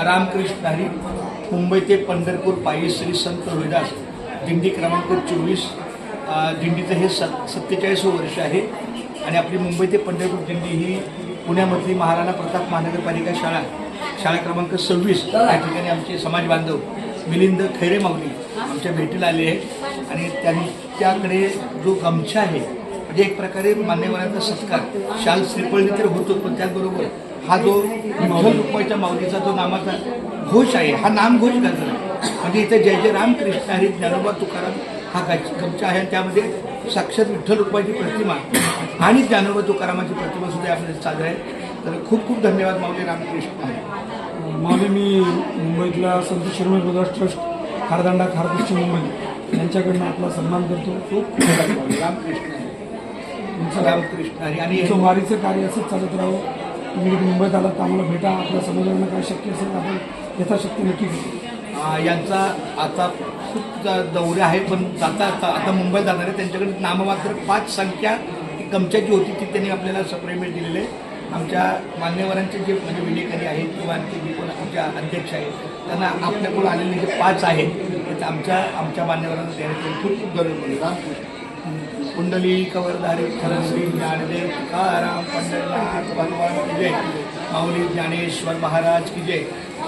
रामकृष्ण हरी मुंबई ते पंढरपूर पायी श्री संत रोहिदास दिंडी क्रमांक 24 दिंडीचं हे 47 वर्ष आहे आणि आपली मुंबई ते पंढरपूर दिंडी ही पुण्यामधली महाराणा प्रताप महानगरपालिका शाळा क्रमांक 26 या ठिकाणी आमचे समाज बांधव मिलिंद खैरे माऊली आमच्या भेटीला आले आहेत आणि त्यांच्याकडे जो गमछा आहे म्हणजे एक प्रकारे मान्यवरांचा सत्कार शाल श्रीफळी तर होतो, पण त्याचबरोबर हा जो विठ्ठल रुक्माईच्या माऊलीचा जो नामाचा घोष आहे हा नामघोष गाजला म्हणजे इथे जय जय रामकृष्ण हरी ज्ञानोबा तुकाराम हा गमछा आहे. त्यामध्ये साक्षात विठ्ठल रुक्माईची प्रतिमा आणि ज्ञानोबा तुकारामाची प्रतिमा सुद्धा आपल्याला साजरा आहे. तर खूप खूप धन्यवाद माऊली. रामकृष्ण हरी. माऊली, मी मुंबईतल्या संत शिरोमणी गुरुदास ट्रस्ट खारदांडा खारपश्चिम मुंबई यांच्याकडनं आपला सन्मान करतो. खूप रामकृष्ण हरी. रामकृष्ण हरी. आणि तुमचं वारीचं कार्य असंच चालत राहावं. तुम्ही मुंबईत आलात तर आम्हाला भेटा, आपल्या समाजाला काय शक्य असेल आपण यथाशक्ती नक्की करू. यांचा आता खूप दौरे आहे, पण आता मुंबईत जाणार आहे. त्यांच्याकडे नाममात्र 5 संख्या गमछाची होती ती त्यांनी आपल्याला सप्रेमेट दिलेले आहे. आमच्या मान्यवरांचे जे म्हणजे विलेकरी आहेत किंवा आणखी जे कोण आमच्या अध्यक्ष आहेत त्यांना आपल्याकडून आलेले जे 5 आहेत ते आमच्या मान्यवरांना देण्यात खूप खूप गरज पडली. रामकृष्ण. कुंडली कवरधारी विठ्ठल श्री ज्ञानदेव तुकाराम पंढरनाथ भगवान की जय. माऊली ज्ञानेश्वर महाराज की जय.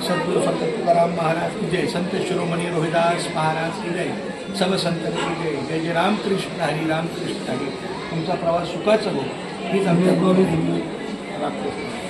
सद्गुरु संत तुकाराम महाराज की जय. संत शिरोमणी रोहिदास महाराज की जय. सर्व संत की जय. जय जय रामकृष्ण हरी. रामकृष्ण हरी. तुमचा प्रवास सुखाचा हो हीच आमच्या धन्यवाद. रामकृष्ण.